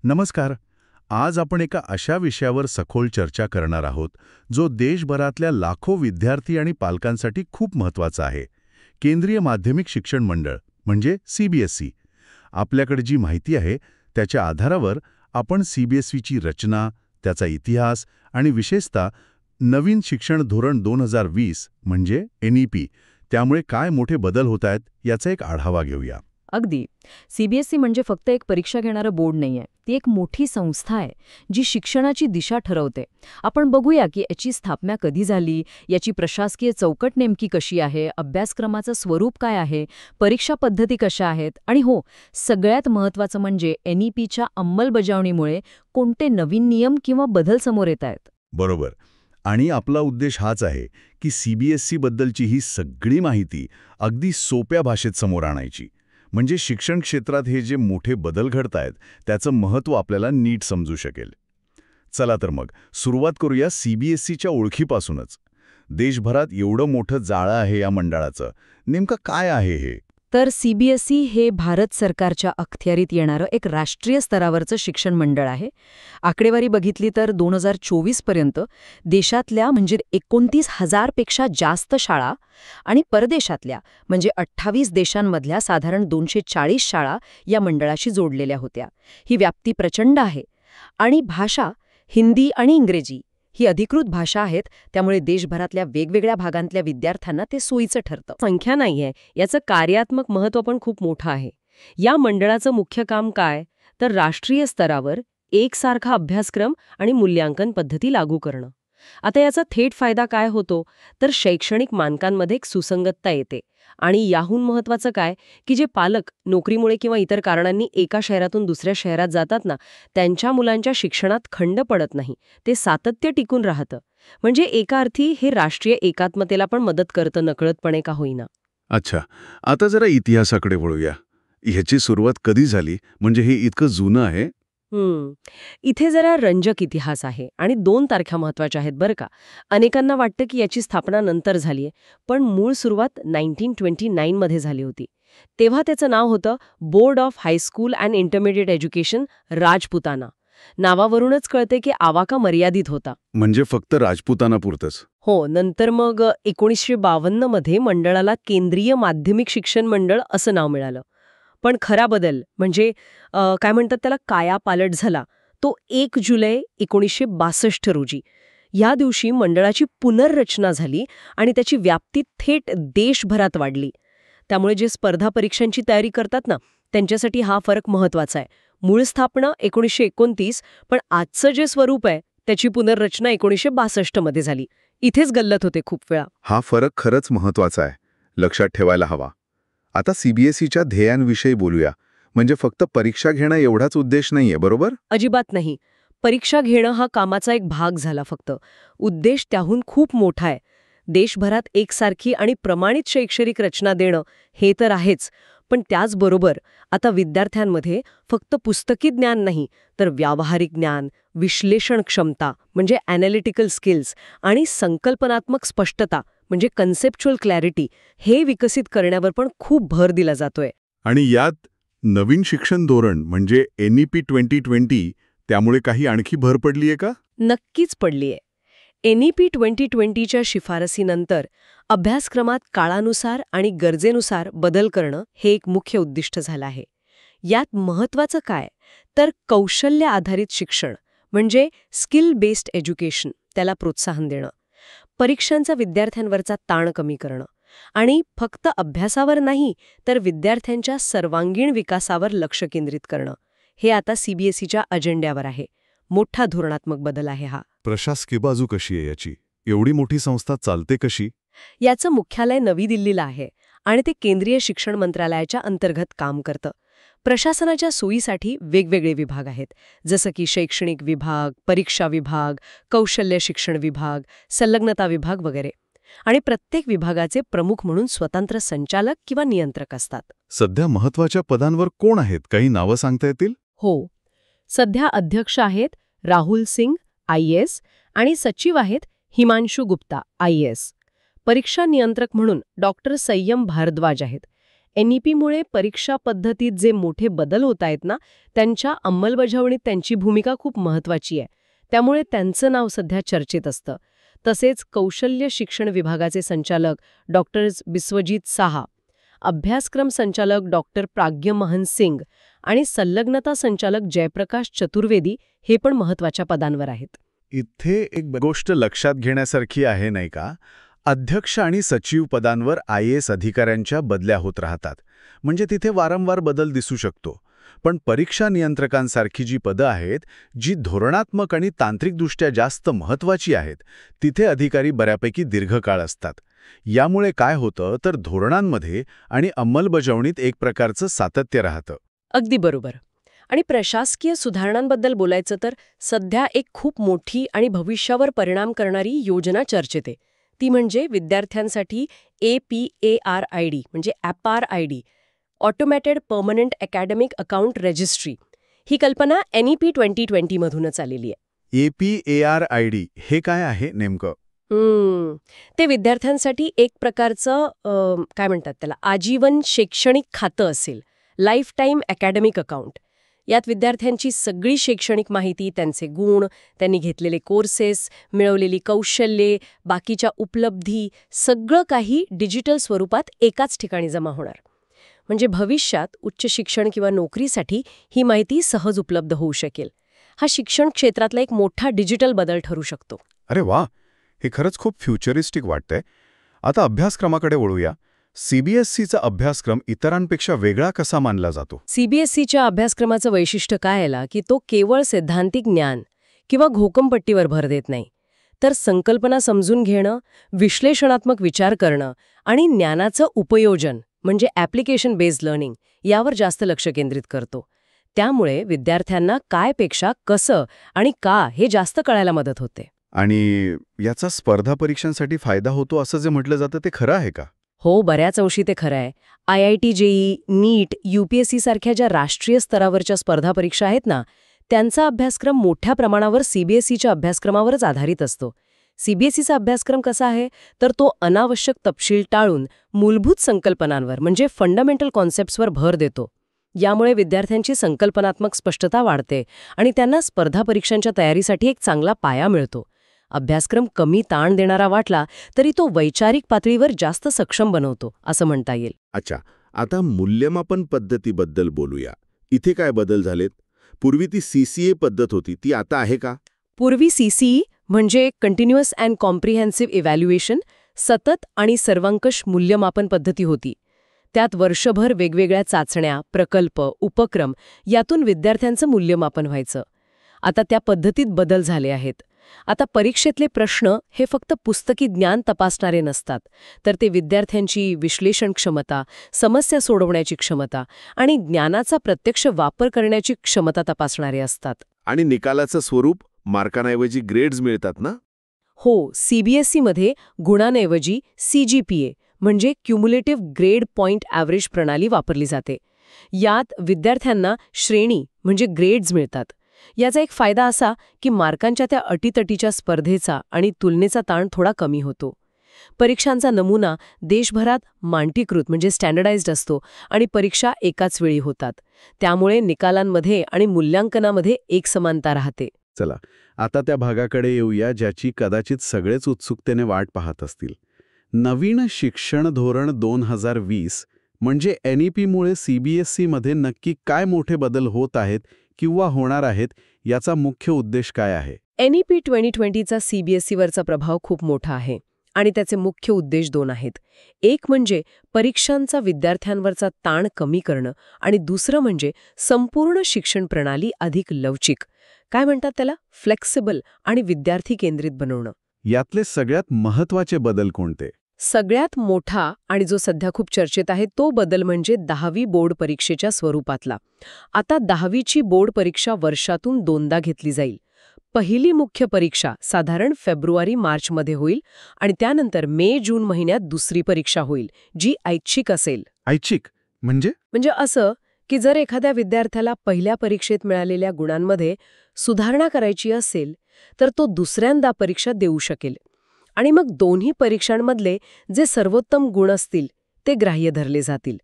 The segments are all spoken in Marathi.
नमस्कार. आज आपण एका अशा विषयावर सखोल चर्चा करणार आहोत जो देशभरातल्या लाखो विद्यार्थी आणि पालकांसाठी खूप महत्त्वाचा आहे. केंद्रीय माध्यमिक शिक्षण मंडळ म्हणजे सीबीएसई. आपल्याकडे जी माहिती आहे त्याच्या आधारावर आपण सीबीएसईची रचना, त्याचा इतिहास आणि विशेषतः नवीन शिक्षण धोरण 2020 म्हणजे NEP त्यामुळे काय मोठे बदल होत आहेत याचा एक आढावा घेऊया. अगदी. सीबीएसई म्हणजे फक्त एक परीक्षा घेणारं बोर्ड नाहीये. ती एक मोठी संस्था आहे जी शिक्षणाची दिशा ठरवते. आपण बघूया की याची स्थापना कधी झाली, याची प्रशासकीय चौकट नेमकी कशी आहे, अभ्यासक्रमाचं स्वरूप काय आहे, परीक्षा पद्धती कशा आहेत आणि हो, सगळ्यात महत्त्वाचं म्हणजे NEPच्या अंमलबजावणीमुळे कोणते नवीन नियम किंवा बदल समोर येत आहेत. बरोबर. आणि आपला उद्देश हाच आहे की सीबीएसई बद्दलची ही सगळी माहिती अगदी सोप्या भाषेत समोर आणायची. म्हणजे शिक्षण क्षेत्रात हे जे मोठे बदल घडतायत त्याचं महत्त्व आपल्याला नीट समजू शकेल. चला तर मग सुरुवात करूया सीबीएसईच्या ओळखीपासूनच. देशभरात एवढं मोठं जाळं आहे या मंडळाचं, नेमकं काय आहे हे? तर सीबीएसई हे भारत सरकारच्या अखत्यारीत येणारं एक राष्ट्रीय स्तरावरचं शिक्षण मंडळ आहे. आकडेवारी बघितली तर 2024 पर्यंत देशातल्या म्हणजे 29,000 पेक्षा जास्त शाळा आणि परदेशातल्या म्हणजे 28 देशांमधल्या साधारण 240 शाळा या मंडळाशी जोडलेल्या होत्या. ही व्याप्ती प्रचंड आहे. आणि भाषा हिंदी आणि इंग्रजी ही अधिकृत भाषा आहेत, त्यामुळे देशभरातल्या वेगवेगळ्या भागांतल्या विद्यार्थ्यांना ते सोयीचं ठरतं. संख्या नाहीये, याचं कार्यात्मक महत्त्व पण खूप मोठं आहे. या मंडळाचं मुख्य काम काय, तर राष्ट्रीय स्तरावर एकसारखा अभ्यासक्रम आणि मूल्यांकन पद्धती लागू करणं. आता याचा थेट फायदा काय होतो, तर शैक्षणिक मानकांमध्ये एक सुसंगतता येते. आणि याहून महत्त्वाचं काय की जे पालक नोकरीमुळे किंवा इतर कारणांनी एका शहरातून दुसऱ्या शहरात जातात ना, त्यांच्या मुलांच्या शिक्षणात खंड पडत नाही, ते सातत्य टिकून राहतं. म्हणजे एका अर्थी हे राष्ट्रीय एकात्मतेला पण मदत करतं, नकळतपणे का होईना. अच्छा, आता जरा इतिहासाकडे वळूया. ह्याची सुरुवात कधी झाली, म्हणजे हे इतकं जुनं आहे? इथे जरा रंजक इतिहास आहे आणि 2 तारखा महत्वाच्या आहेत बरं का. अनेकांना वाटतं की याची स्थापना नंतर झालीये, पण मूळ सुरुवात 1929 मध्ये झाली होती. तेव्हा त्याचं नाव होतं board of high school and intermediate education, Rajputana. नावावरूनच कळते की आवाका मर्यादित होता. म्हणजे फक्त राजपुतानापुरतंच? हो, नंतर मग 1952 मध्ये मंडळाला केंद्रीय माध्यमिक शिक्षण मंडळ असं नाव मिळालं. पण खरा बदल म्हणजे काय म्हणतात त्याला, कायापालट झाला तो 1 जुलै 1962 रोजी. या दिवशी मंडळाची पुनर्रचना झाली आणि त्याची व्याप्ती थेट देशभरात वाढली. त्यामुळे जे स्पर्धा परीक्षांची तयारी करतात ना, त्यांच्यासाठी हा फरक महत्वाचा आहे. मूळ स्थापना 1929, पण आजचं जे स्वरूप आहे त्याची पुनर्रचना 1962 मध्ये झाली. इथेच गल्लत होते खूप वेळा. हा फरक खरंच महत्वाचा आहे, लक्षात ठेवायला हवा. आता सीबीएसईच्या ध्येयांविषयी बोलूया. म्हणजे फक्त परीक्षा घेणं एवढाच उद्देश नाहीये, बरोबर? अजिबात नाही. परीक्षा घेणं हा कामाचा एक भाग झाला फक्त. उद्देश त्याहून खूप मोठा आहे. देशभरात एकसारखी आणि प्रमाणित शैक्षणिक रचना देणं हे तर आहेच, पण त्याचबरोबर आता विद्यार्थ्यांमध्ये फक्त पुस्तकी ज्ञान नाही, तर व्यावहारिक ज्ञान, विश्लेषण क्षमता म्हणजे ॲनालिटिकल स्किल्स आणि संकल्पनात्मक स्पष्टता म्हणजे कन्सेप्च्युअल क्लॅरिटी हे विकसित करण्यावर पण खूप भर दिला जातोय. आणि यात नवीन शिक्षण धोरण म्हणजे NEP 2020 त्यामुळे काही आणखी भर पडलीये का? नक्कीच पडलीये. NEP 2020च्या शिफारसीनंतर अभ्यासक्रमात काळानुसार आणि गरजेनुसार बदल करणं हे एक मुख्य उद्दिष्ट झालं आहे. यात महत्त्वाचं काय, तर कौशल्य आधारित शिक्षण म्हणजे स्किल बेस्ड एज्युकेशन, त्याला प्रोत्साहन देणं, परीक्षांचा विद्यार्थ्यांवरचा ताण कमी करणं आणि फक्त अभ्यासावर नाही तर विद्यार्थ्यांच्या सर्वांगीण विकासावर लक्ष केंद्रित करणं, हे आता सीबीएसईच्या अजेंड्यावर आहे. मोठा धोरणात्मक बदल आहे हा. प्रशासकीय बाजू कशी आहे याची? एवढी मोठी संस्था चालते कशी? याचं मुख्यालय नवी दिल्लीला आहे आणि ते केंद्रीय शिक्षण मंत्रालयाच्या अंतर्गत काम करतं. प्रशासनाच्या सोयीसाठी वेगवेगळे विभाग आहेत, जसं की शैक्षणिक विभाग, परीक्षा विभाग, कौशल्य शिक्षण विभाग, संलग्नता विभाग वगैरे. आणि प्रत्येक विभागाचे प्रमुख म्हणून स्वतंत्र संचालक किंवा नियंत्रक असतात. सध्या महत्त्वाच्या पदांवर कोण आहेत? काही नावं सांगता येतील? हो, सध्या अध्यक्ष आहेत राहुल सिंग IAS आणि सचिव आहेत हिमांशु गुप्ता IAS. परीक्षा नियंत्रक म्हणून डॉक्टर संयम भारद्वाज आहेत. NEPमुळे परीक्षा पद्धतीत जे मोठे बदल होत आहेत ना, त्यांच्या अंमलबजावणीत त्यांची भूमिका खूप महत्वाची आहे. त्यामुळे त्यांचं नाव सध्या चर्चेत असतं. तसेच कौशल्य शिक्षण विभागाचे संचालक डॉक्टर बिस्वजीत साहा, अभ्यासक्रम संचालक डॉक्टर प्राग्यमहन सिंग आणि संलग्नता संचालक जयप्रकाश चतुर्वेदी हे पण महत्वाच्या पदांवर आहेत. इथे एक गोष्ट लक्षात घेण्यासारखी आहे नाही का? अध्यक्ष आणि सचिव पदांवर IAS अधिकाऱ्यांच्या बदल्या होत राहतात. म्हणजे तिथे वारंवार बदल दिसू शकतो. पण परीक्षा नियंत्रकांसारखी जी पदं आहेत, जी धोरणात्मक आणि तांत्रिकदृष्ट्या जास्त महत्त्वाची आहेत, तिथे अधिकारी बऱ्यापैकी दीर्घकाळ असतात. यामुळे काय होतं तर धोरणांमध्ये आणि अंमलबजावणीत एक प्रकारचं सातत्य राहतं. अगदी बरोबर. आणि प्रशासकीय सुधारणांबद्दल बोलायचं तर सध्या एक खूप मोठी आणि भविष्यावर परिणाम करणारी योजना चर्चेत आहे. ती म्हणजे विद्यार्थ्यांसाठी APARID म्हणजे APARID, automated permanent academic account registry. ही कल्पना NEP 2020 मधूनच आलेली आहे. APARID हे काय आहे नेमकं? ते विद्यार्थ्यांसाठी एक प्रकारचं काय म्हणतात त्याला, आजीवन शैक्षणिक खातं असेल, लाईफ टाईम अकॅडमिक अकाउंट. यात विद्यार्थ्यांची सगळी शैक्षणिक माहिती, त्यांचे गुण, त्यांनी घेतलेले कोर्सेस, मिळवलेली कौशल्ये, बाकीच्या उपलब्धी, सगळं काही डिजिटल स्वरूपात एकाच ठिकाणी जमा होणार. म्हणजे भविष्यात उच्च शिक्षण किंवा नोकरीसाठी ही माहिती सहज उपलब्ध होऊ शकेल. हा शिक्षण क्षेत्रातला एक मोठा डिजिटल बदल ठरू शकतो. अरे वा, हे खरंच खूप फ्युचरिस्टिक वाटतंय. आता अभ्यासक्रमाकडे वळूया. CBSEचा अभ्यासक्रम इतरांपेक्षा वेगळा कसा मानला जातो? CBSEच्या अभ्यासक्रमाचं वैशिष्ट्य काय आहे की तो केवळ सैद्धांतिक ज्ञान किंवा घोकंपट्टीवर भर देत नाही, तर संकल्पना समजून घेणं, विश्लेषणात्मक विचार करणं आणि ज्ञानाचं उपयोजन म्हणजे ॲप्लिकेशन बेस्ड लर्निंग यावर जास्त लक्ष केंद्रित करतो. त्यामुळे विद्यार्थ्यांना कायपेक्षा कसं आणि का हे जास्त कळायला मदत होते. आणि याचा स्पर्धा परीक्षांसाठी फायदा होतो असं जे म्हटलं जातं ते खरं आहे का? हो, बऱ्याच अंशी ते खरं आहे. IIT JEE, NEET, UPSC सारख्या ज्या राष्ट्रीय स्तरावरच्या स्पर्धा परीक्षा आहेत ना, त्यांचा अभ्यासक्रम मोठ्या प्रमाणावर CBSEच्या अभ्यासक्रमावरच आधारित असतो. CBSEचा अभ्यासक्रम कसा आहे तर तो अनावश्यक तपशील टाळून मूलभूत संकल्पनांवर म्हणजे फंडामेंटल कॉन्सेप्ट्सवर भर देतो. यामुळे विद्यार्थ्यांची संकल्पनात्मक स्पष्टता वाढते आणि त्यांना स्पर्धा परीक्षांच्या तयारीसाठी एक चांगला पाया मिळतो. अभ्यासक्रम कमी ताण देणारा वाटला तरी तो वैचारिक पातळीवर जास्त सक्षम बनवतो असं म्हणता येईल. अच्छा, आता मूल्यमापन पद्धतीबद्दल बोलूया. इथे काय बदल झालेत? पूर्वी ती CCA पद्धत होती, ती आता आहे का? पूर्वी CCE म्हणजे कंटिन्युअस अँड कॉम्प्रिहेन्सिव्ह इव्हॅल्युएशन, सतत आणि सर्वंकष मूल्यमापन पद्धती होती. त्यात वर्षभर वेगवेगळ्या चाचण्या, प्रकल्प, उपक्रम यातून विद्यार्थ्यांचं मूल्यमापन व्हायचं. आता त्या पद्धतीत बदल झाले आहेत. आता परीक्षेतले प्रश्न हे फक्त पुस्तकी ज्ञान तपासणारे नसतात, तर ते विद्यार्थ्यांची विश्लेषण क्षमता, समस्या सोडवण्याची क्षमता आणि ज्ञानाचा प्रत्यक्ष वापर करण्याची क्षमता तपासणारे असतात. आणि निकालाचं स्वरूप मार्कांऐवजी ग्रेड्स मिळतात ना? हो, CBSEमध्ये गुणांऐवजी CGPA म्हणजे क्युम्युलेटिव्ह ग्रेड पॉइंट ॲव्हरेज प्रणाली वापरली जाते. यात विद्यार्थ्यांना श्रेणी म्हणजे ग्रेड्स मिळतात. याचा एक फायदा असा की मार्कांच्या त्या अटीतटीच्या स्पर्धेचा आणि तुलनेचा ताण थोडा कमी होतो. परीक्षांचा नमुना देशभरात मानकीकृत म्हणजे स्टँडर्डाइज्ड असतो आणि परीक्षा एकाच वेळी होतात. त्यामुळे निकालांमध्ये आणि मूल्यांकनामध्ये एकसमानता राहते. चला, आता त्या भागाकडे येऊया ज्याची कदाचित सगळेच उत्सुकतेने वाट पाहत असतील. नवीन शिक्षण धोरण 2020 म्हणजे NEPमुळे CBSEमध्ये नक्की काय मोठे बदल होत आहेत किंवा होणार आहेत, याचा मुख्य उद्देश काय आहे? NEP 2020चा CBSEवरचा प्रभाव खूप मोठा आहे आणि त्याचे मुख्य उद्देश 2 आहेत. एक म्हणजे परीक्षांचा विद्यार्थ्यांवरचा ताण कमी करणं आणि दुसरं म्हणजे संपूर्ण शिक्षण प्रणाली अधिक लवचिक, काय म्हणतात त्याला, फ्लेक्सिबल आणि विद्यार्थी केंद्रित बनवणं. यातले सगळ्यात महत्त्वाचे बदल कोणते? सगळ्यात मोठा आणि जो सध्या खूप चर्चेत आहे तो बदल म्हणजे 10वी बोर्ड परीक्षेच्या स्वरूपातला. आता 10वीची बोर्ड परीक्षा वर्षातून 2दा घेतली जाईल. पहिली मुख्य परीक्षा साधारण फेब्रुवारी-मार्चमध्ये होईल आणि त्यानंतर मे-जून महिन्यात दुसरी परीक्षा होईल, जी ऐच्छिक असेल. ऐच्छिक म्हणजे असं की जर एखाद्या विद्यार्थ्याला पहिल्या परीक्षेत मिळालेल्या गुणांमध्ये सुधारणा करायची असेल तर तो दुसऱ्यांदा परीक्षा देऊ शकेल आणि मग दोन्ही परीक्षांमधले जे सर्वोत्तम गुण असतील ते ग्राह्य धरले जातील.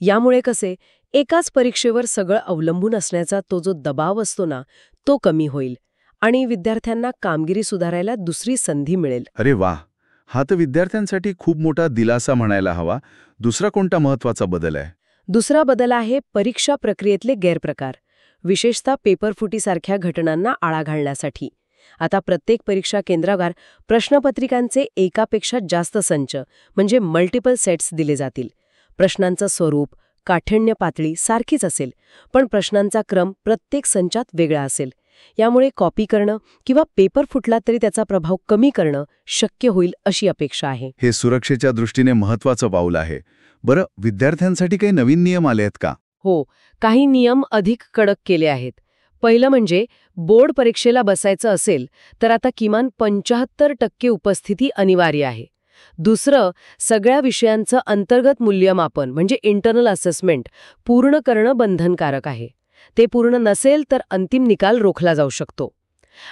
यामुळे कसे एकाच परीक्षेवर सगळं अवलंबून असण्याचा तो जो दबाव असतो ना तो कमी होईल आणि विद्यार्थ्यांना कामगिरी सुधारायला दुसरी संधी मिळेल. अरे वाह! हा तर विद्यार्थ्यांसाठी खूप मोठा दिलासा म्हणायला हवा. दुसरा कोणता महत्वाचा बदल आहे? दुसरा बदल आहे परीक्षा प्रक्रियेतले गैरप्रकार, विशेषतः पेपरफुटीसारख्या घटनांना आळा घालण्यासाठी. आता प्रत्येक परीक्षा केंद्रावर प्रश्नपत्रिकांचे एकापेक्षा जास्त संच म्हणजे मल्टिपल सेट्स दिले जातील. प्रश्नांचं स्वरूप, काठिण्य पातळी सारखीच असेल, पण प्रश्नांचा क्रम प्रत्येक संचात वेगळा असेल. यामुळे कॉपी करणं किंवा पेपर फुटला तरी त्याचा प्रभाव कमी करणं शक्य होईल अशी अपेक्षा आहे. हे सुरक्षेच्या दृष्टीने महत्वाचं पाऊल आहे. बरं, विद्यार्थ्यांसाठी काही नवीन नियम आले आहेत का? हो, काही नियम अधिक कडक केले आहेत. पहिलं म्हणजे बोर्ड परीक्षेला बसायचं असेल तर आता किमान 75% उपस्थिती अनिवार्य आहे. दुसरं, सगळ्या विषयांचं अंतर्गत मूल्यमापन म्हणजे इंटरनल असेसमेंट पूर्ण करणं बंधनकारक आहे. ते पूर्ण नसेल तर अंतिम निकाल रोखला जाऊ शकतो.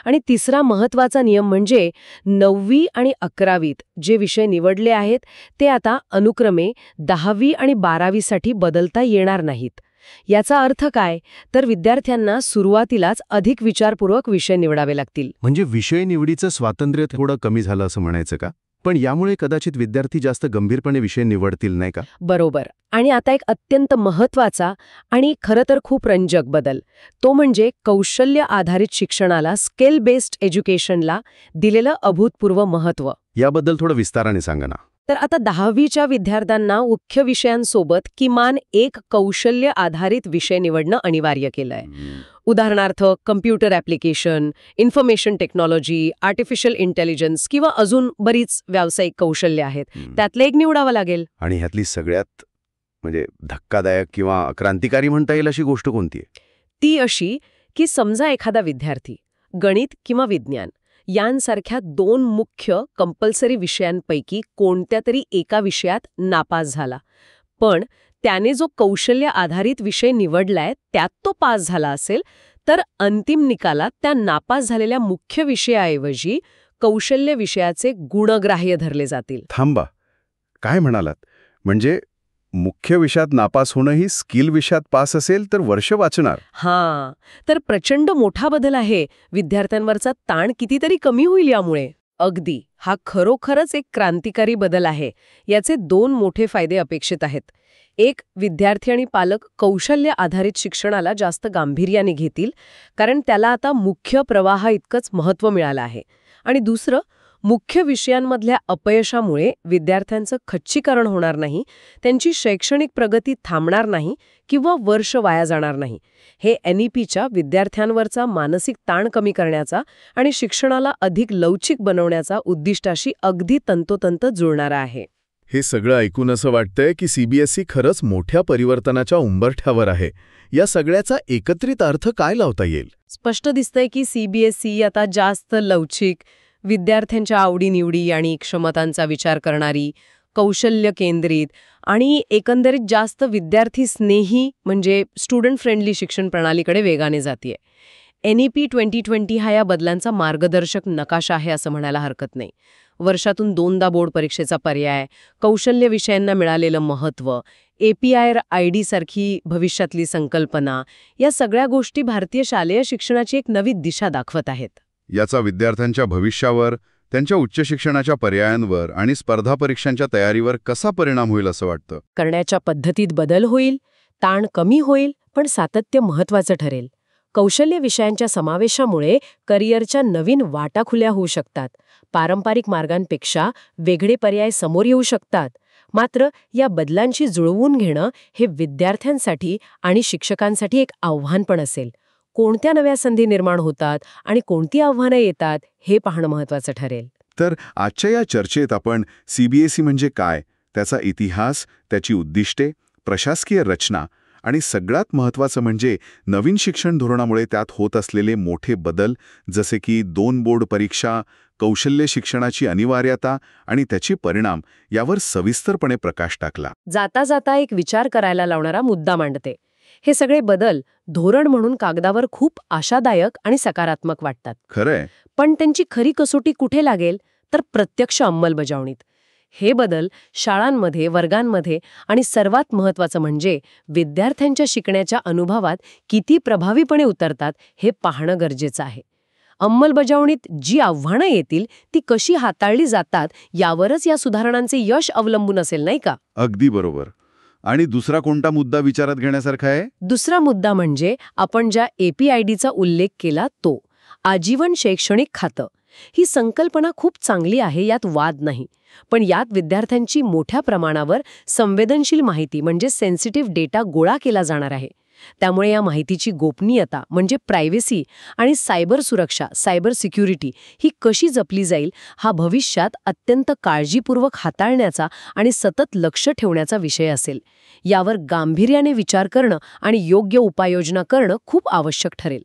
आणि तिसरा महत्त्वाचा नियम म्हणजे 9वी आणि 11वीत जे विषय निवडले आहेत ते आता अनुक्रमे 10वी आणि 12वीसाठी बदलता येणार नाहीत. याचा अर्थ काय तर विद्यार्थ्यांना सुरुवातीलाच अधिक विचारपूर्वक विषय निवडावे लागतील. म्हणजे विषय निवडीचं स्वातंत्र्य थोडं कमी झालं असं म्हणायचं का? पण यामुळे कदाचित विद्यार्थी जास्त गंभीरपणे विषय निवडतील नाही का? बरोबर. आणि आता एक अत्यंत महत्त्वाचा आणि खरं तर खूप रंजक बदल, तो म्हणजे कौशल्य आधारित शिक्षणाला, स्किल बेस्ड एज्युकेशनला दिलेलं अभूतपूर्व महत्त्व. याबद्दल थोडं विस्ताराने सांगा ना. तर आता 10वीच्या विद्यार्थ्यांना मुख्य विषयांसोबत किमान एक कौशल्य आधारित विषय निवडणं अनिवार्य केलंय. उदाहरणार्थ computer application, information technology, artificial intelligence किंवा अजून बरीच व्यावसायिक कौशल्य आहेत. त्यातलं एक निवडावं लागेल. आणि ह्यातली सगळ्यात म्हणजे धक्कादायक किंवा क्रांतिकारी म्हणता येईल अशी गोष्ट कोणती आहे? ती अशी की समजा एखादा विद्यार्थी गणित किंवा विज्ञान यांसारख्या 2 मुख्य कंपल्सरी विषयांपैकी कोणत्या तरी एका विषयात नापास झाला, पण त्याने जो कौशल्य आधारित विषय निवडलाय त्यात तो पास झाला असेल, तर अंतिम निकालात त्या नापास झालेल्या मुख्य विषयाऐवजी कौशल्य विषयाचे गुणग्राह्य धरले जातील. थांबा, काय म्हणालात? म्हणजे मुख्य विषयात नापास होणं ही स्किल विषयात पास असेल तर वर्ष वाचणार. हां, तर प्रचंड मोठा बदल आहे. विद्यार्थ्यांवरचा ताण कितीतरी कमी होईल यामुळे. अगदी, हा खरोखरच एक क्रांतिकारी बदल आहे. याचे 2 मोठे फायदे अपेक्षित आहेत. एक, विद्यार्थी आणि पालक कौशल्य आधारित शिक्षणाला जास्त गांभीर्याने घेतील, कारण त्याला आता मुख्य प्रवाहा इतकंच महत्त्व मिळालं आहे. आणि दुसरं, मुख्य विषयांमधल्या अपयशामुळे विद्यार्थ्यांचं खच्चीकरण होणार नाही, त्यांची शैक्षणिक प्रगती थांबणार नाही किंवा वर्ष वाया जाणार नाही. हे NEPच्या विद्यार्थ्यांवरचा मानसिक ताण कमी करण्याचा आणि शिक्षणाला अधिक लवचिक बनवण्याचा उद्दिष्टाशी अगदी तंतोतंत जुळणारा आहे. हे सगळं ऐकून असं वाटतंय की CBSE खरंच मोठ्या परिवर्तनाच्या उंबरठ्यावर आहे. या सगळ्याचा एकत्रित अर्थ काय लावता येईल? स्पष्ट दिसतंय की CBSE आता जास्त लवचिक, विद्यार्थ्यांच्या आवडीनिवडी आणि क्षमतांचा विचार करणारी, कौशल्य केंद्रित आणि एकंदरीत जास्त विद्यार्थी स्नेही म्हणजे स्टुडंट फ्रेंडली शिक्षण प्रणालीकडे वेगाने जातीये. NEP 2020 हा या बदलांचा मार्गदर्शक नकाशा आहे असं म्हणायला हरकत नाही. वर्षातून 2दा बोर्ड परीक्षेचा पर्याय, कौशल्य विषयांना मिळालेलं महत्त्व, API ID सारखी भविष्यातली संकल्पना, या सगळ्या गोष्टी भारतीय शालेय शिक्षणाची एक नवी दिशा दाखवत आहेत. याचा विद्यार्थ्यांच्या भविष्यावर, त्यांच्या उच्च शिक्षणाच्या पर्यायांवर आणि स्पर्धा परीक्षांच्या तयारीवर कसा परिणाम होईल असं वाटतं? करण्याच्या पद्धतीत बदल होईल, ताण कमी होईल, पण सातत्य महत्त्वाचं ठरेल. कौशल्य विषयांच्या समावेशामुळे करिअरच्या नवीन वाटा खुल्या होऊ शकतात. पारंपरिक मार्गांपेक्षा वेगळे पर्याय समोर येऊ शकतात. मात्र या बदलांशी जुळवून घेणं हे विद्यार्थ्यांसाठी आणि शिक्षकांसाठी एक आव्हान पण असेल. कोणत्या नव्या संधी निर्माण होतात आणि कोणती आव्हानं येतात हे पाहणं महत्त्वाचं ठरेल. तर आजच्या या चर्चेत आपण CBSE म्हणजे काय, त्याचा इतिहास, त्याची उद्दिष्टे, प्रशासकीय रचना आणि सगळ्यात महत्त्वाचं म्हणजे नवीन शिक्षण धोरणामुळे त्यात होत असलेले मोठे बदल, जसे की 2 बोर्ड परीक्षा, कौशल्य शिक्षणाची अनिवार्यता आणि त्याचे परिणाम, यावर सविस्तरपणे प्रकाश टाकला. जाता जाता एक विचार करायला लावणारा मुद्दा मांडते. हे सगळे बदल धोरण म्हणून कागदावर खूप आशादायक आणि सकारात्मक वाटतात. खरंय. पण त्यांची खरी कसोटी कुठे लागेल तर प्रत्यक्ष अंमलबजावणीत. हे बदल शाळांमध्ये, वर्गांमध्ये आणि सर्वात महत्त्वाचं म्हणजे विद्यार्थ्यांच्या शिकण्याच्या अनुभवात किती प्रभावीपणे उतरतात हे पाहणं गरजेचं आहे. अंमलबजावणीत जी आव्हानं येतील ती कशी हाताळली जातात यावरच या सुधारणांचे यश अवलंबून असेल, नाही का? अगदी बरोबर. आणि दुसरा कोणता मुद्दा विचारात घेण्यासारखा आहे? दुसरा मुद्दा म्हणजे आपण ज्या APIDचा उल्लेख केला तो आजीवन शैक्षणिक खातं. ही संकल्पना खूप चांगली आहे, यात वाद नाही. पण यात विद्यार्थ्यांची मोठ्या प्रमाणावर संवेदनशील माहिती म्हणजे सेन्सिटिव्ह डेटा गोळा केला जाणार आहे. त्यामुळे या माहितीची गोपनीयता म्हणजे प्रायव्हसी आणि सायबर सुरक्षा, सायबर सिक्युरिटी ही कशी जपली जाईल हा भविष्यात अत्यंत काळजीपूर्वक हाताळण्याचा आणि सतत लक्ष ठेवण्याचा विषय असेल. यावर गांभीर्याने विचार करणं आणि योग्य उपाययोजना करणं खूप आवश्यक ठरेल.